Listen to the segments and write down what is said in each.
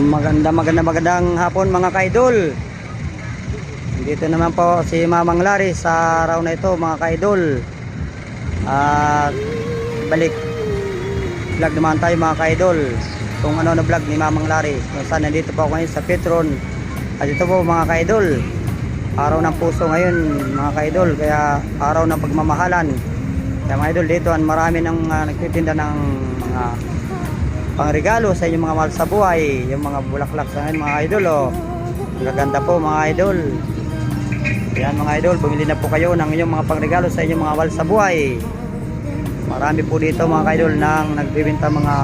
Magandang hapon mga kaidol. Dito naman po si Mamang Larry sa araw na ito mga kaidol. At balik vlog naman tayo mga kaidol. Kung ano na vlog ni Mamang Larry. Saan nandito po ako ngayon sa Petron. At ito po mga kaidol, araw ng puso ngayon mga kaidol. Kaya araw ng pagmamahalan. Kaya mga idol, dito marami nang nagtitinda ng mga pangregalo sa inyong mga mahal sa buhay, yung mga bulaklak sa ngayon mga idol. Magaganda po mga idol. Yan mga idol, bumili na po kayo ng inyong mga pangregalo sa inyong mga mahal sa buhay. Marami po dito mga idol nang nagbibenta mga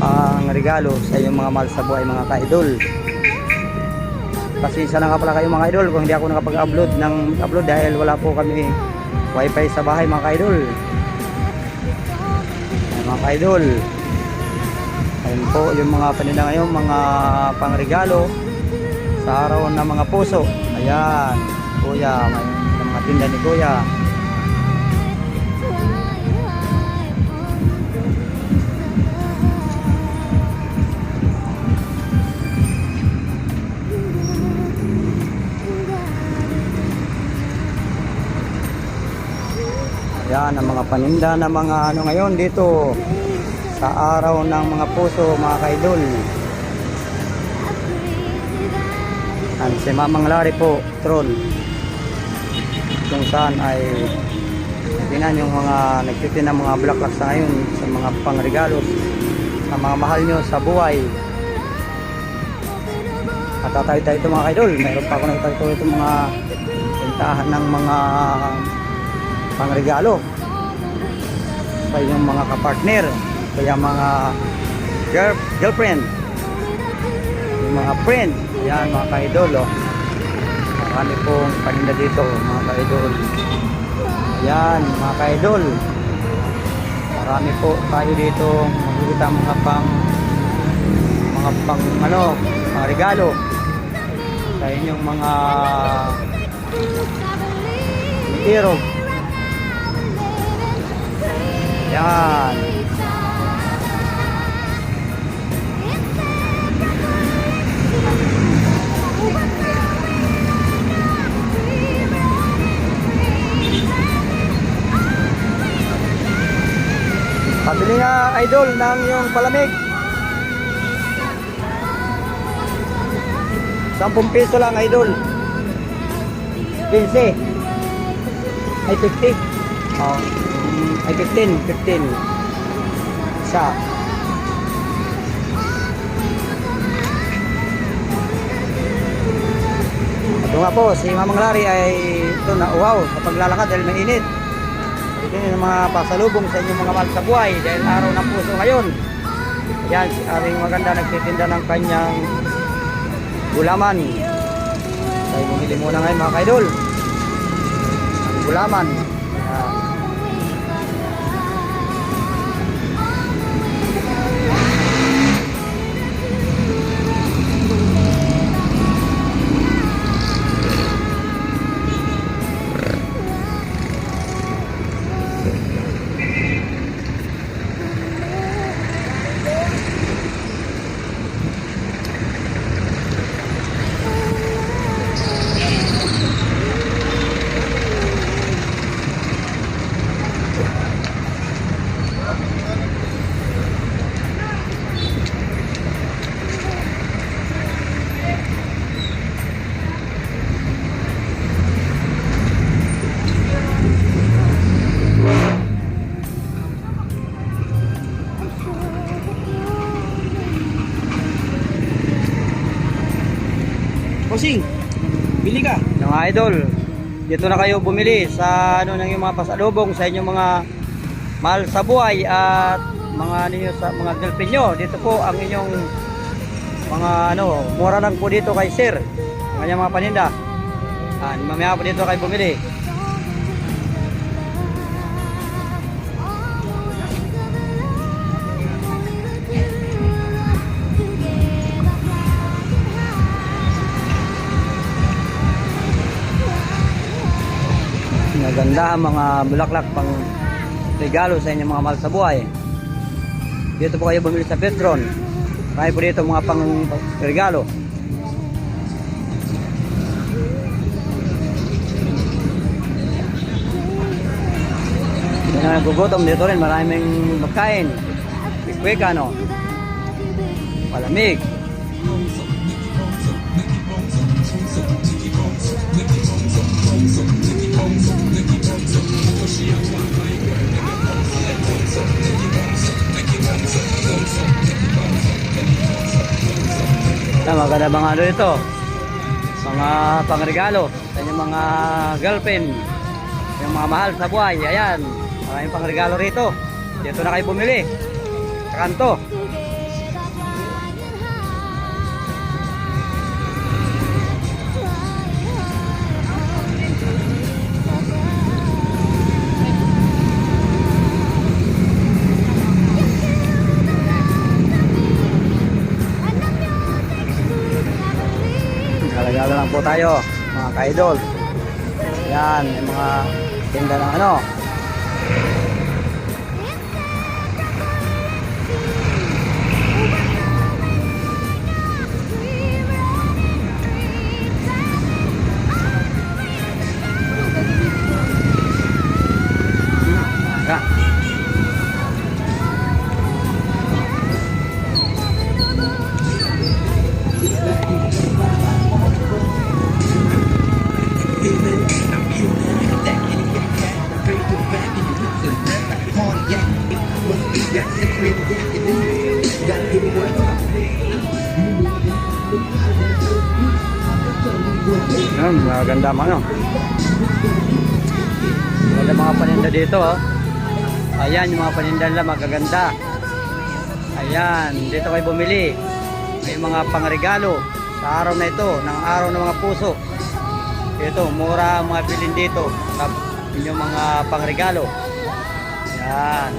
pangregalo sa inyong mga mahal sa buhay mga idol. Pasensya na nga pala kayo mga idol kung hindi ako nakapag-upload dahil wala po kami wifi sa bahay mga idol. Mga idol, ayun po yung mga paninda ngayon, mga pangregalo sa araw ng mga puso. Ayan, kuya, may mga tinda ni kuya. Ayan, ang mga paninda na mga ano ngayon dito sa araw ng mga puso mga kaidol. And si Mamang Larry po, Tron, kung saan ay tingnan yung mga nagtitinda ng mga bulaklak sa ngayon sa mga pangregalo sa mga mahal nyo sa buhay. At tatay tayo ito mga kaidol, mayroon pa ako nagtayo ito mga tintahan ng mga pangregalo sa inyong mga kapartner, kaya mga girlfriend, yung mga friend. Yan mga kaidol, marami pong paninda dito mga kaidol. Yan mga kaidol, marami po tayo dito makikita mga regalo sa inyong mga irog. Yan. Pabili nga idol ng yung palamig. 10 piso lang idol. 15. Ay 50. Oh. Ay 15 isa. Ito nga po si Mamang Larry ay ito na uhaw sa paglalakad dahil mainit. Ito yung mga pasalubong sa inyong mga mahal sa buhay dahil araw ng puso ngayon. Yan, si Aring Maganda nagtitinda ng kanyang gulaman. Tayo bumili muna ngayon mga kaidol ang gulaman. Bossing, bili ka. Mga idol, dito na kayo bumili sa ano ng yung mga pasalubong sa inyong mga mahal sa buhay at mga ninyo sa mga girlfriend nyo. Dito po ang inyong mga ano, mura lang po dito kay sir. Ang kanyang mga paninda. Mamaya po dito kayo bumili. Maganda ang mga bulaklak pang regalo sa inyong mga mahal sa buhay. Dito po kayo bumili sa Petron. Marami po dito mga pang regalo. Hindi na nagugutom dito rin, maraming magkain. Quick ano, malamig. Maganda mga ano ito, mga pangregalo sa inyong mga girlfriend, yung mga mahal sa buhay. Ayan, maraming pangregalo rito. Dito na kayo bumili sa kanto. Regalo lang po tayo mga ka-idol. Yan, yung mga tinda ng ano. Maganda mga ano. Maganda mga paninda dito oh. Ayan yung mga paninda nila magaganda. Ayan, dito kayo bumili. May mga pangregalo sa araw na ito, ng araw ng mga puso. Ito, mura ang mga bilhin dito. Yung mga pangregalo. Ayan.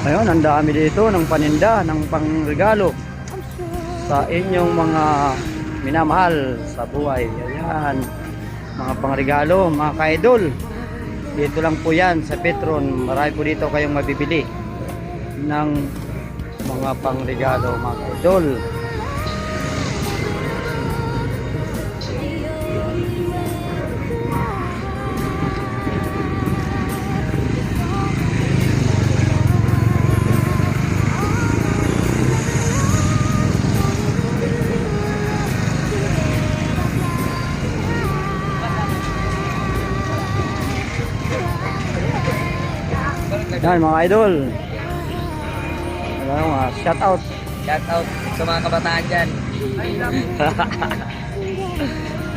Ayun, ang dami dito ng paninda, ng pangregalo sa inyong mga minamahal sa buhay. Ayan, mga pangregalo, mga ka-idol. Dito lang po yan sa Petron. Marami po dito kayong mabibili ng mga pangregalo, mga ka-idol. Yan mga idol. Ano, shout out. Shout out sa mga kabataan dyan.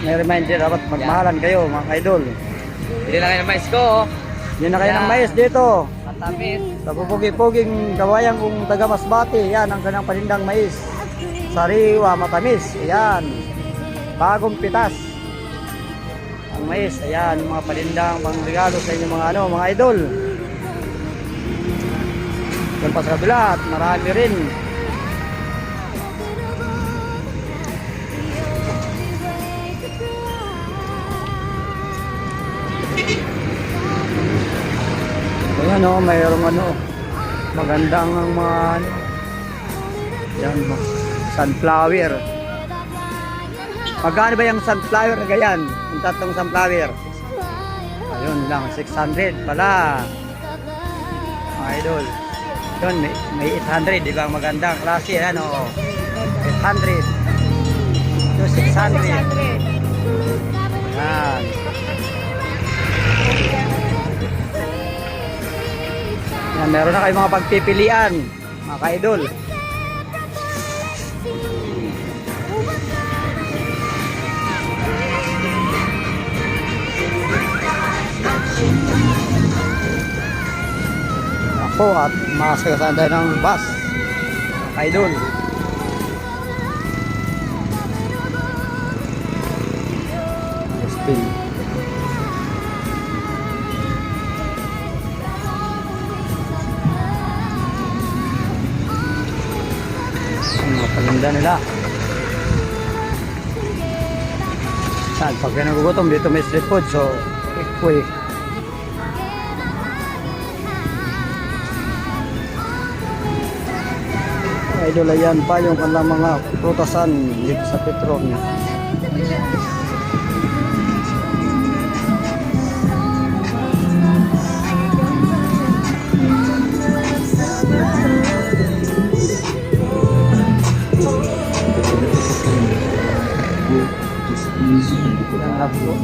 May reminder dapat magmahalan kayo mga idol. Hindi na kayo ng mais ko. Yan na kayo ng mais dito. Matapit. Sa pupuging-puging kawayan kong taga Masbate. Yan ang kanyang panindang mais. Sariwa, matamis. Ayan. Bagong pitas. Ang mais. Ayan, mga panindang pangregalo sa inyo mga ano, mga idol. Yan pa sa kabila at marami rin. Ayan o, mayroong ano, magandang ang mga ano. Yan, sunflower. Magkano ba yung sunflower na ganyan? Yung tatlong sunflower. Ayun lang, 600 pala. Mga idol. Yun, may 800, di ba? Magandang klase, ano? 800 to 600. Yan. Yan, meron na kayo mga pagpipilian, mga ka-idol. po at makasagasan tayo ng bus. Idol. Spin. Ang mga palinda nila. Saan? Pag kayo nagugutom, dito may street food. So, quick. Idol, ayan pa yung kanilang mga prutasan dito sa Petron.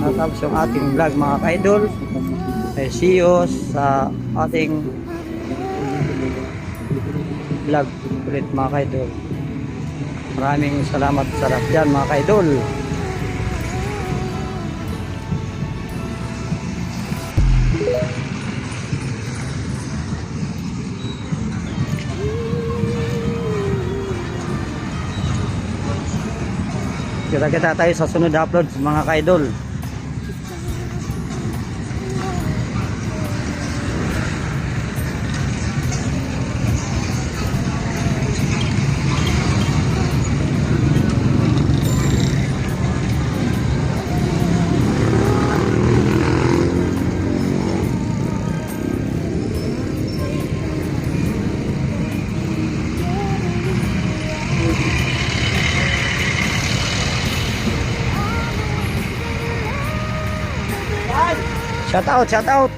Natapos yung ating vlog mga ka-idol. See you sa ating vlog ulit mga ka-idol. Maraming salamat sa lahat dyan mga ka-idol. Kita-kita tayo sa sunod na upload mga ka-idol. Shout out, shout out.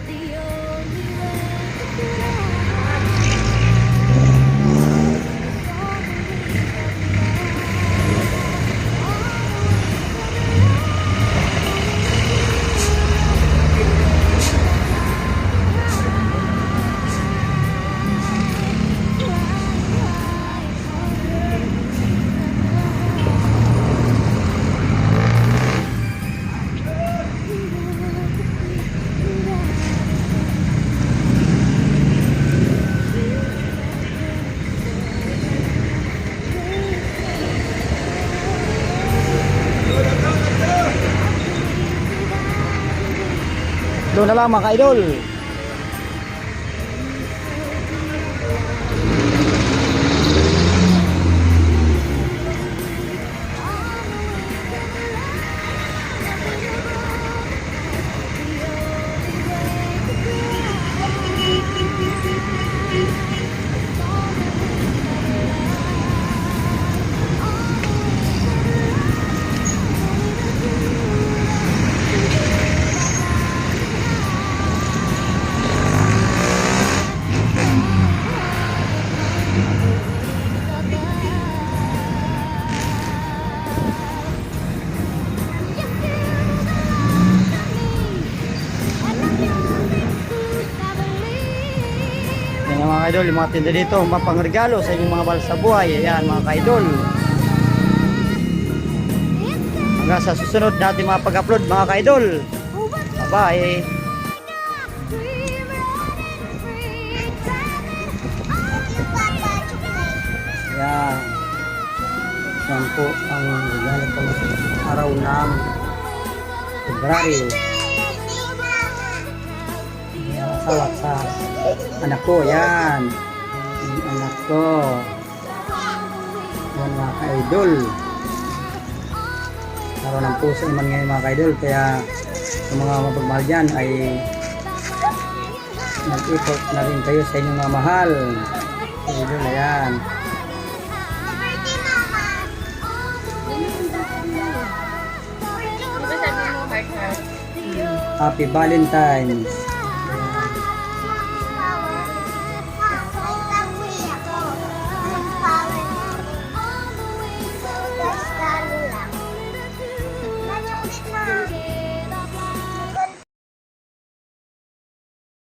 Doon na lang mga ka-idol. Yan mga ka-idol, yung mga tinda dito, mapangregalo sa inyong mga mahal sa buhay. Ayan mga ka-idol. Hanggang sa susunod natin mga pag-upload mga ka-idol. Bye-bye. Ayan. Yan po ang regalo pang araw ng February. Sawat sa anak ko, yan. Yung anak ko. Yan mga ka-idol. Araw ng puso naman ngayon mga ka-idol. Kaya yung mga mapagmahal dyan ay nag-effort na rin kayo sa inyong mga mahal. Ka-idol, ayan. Happy Valentine's.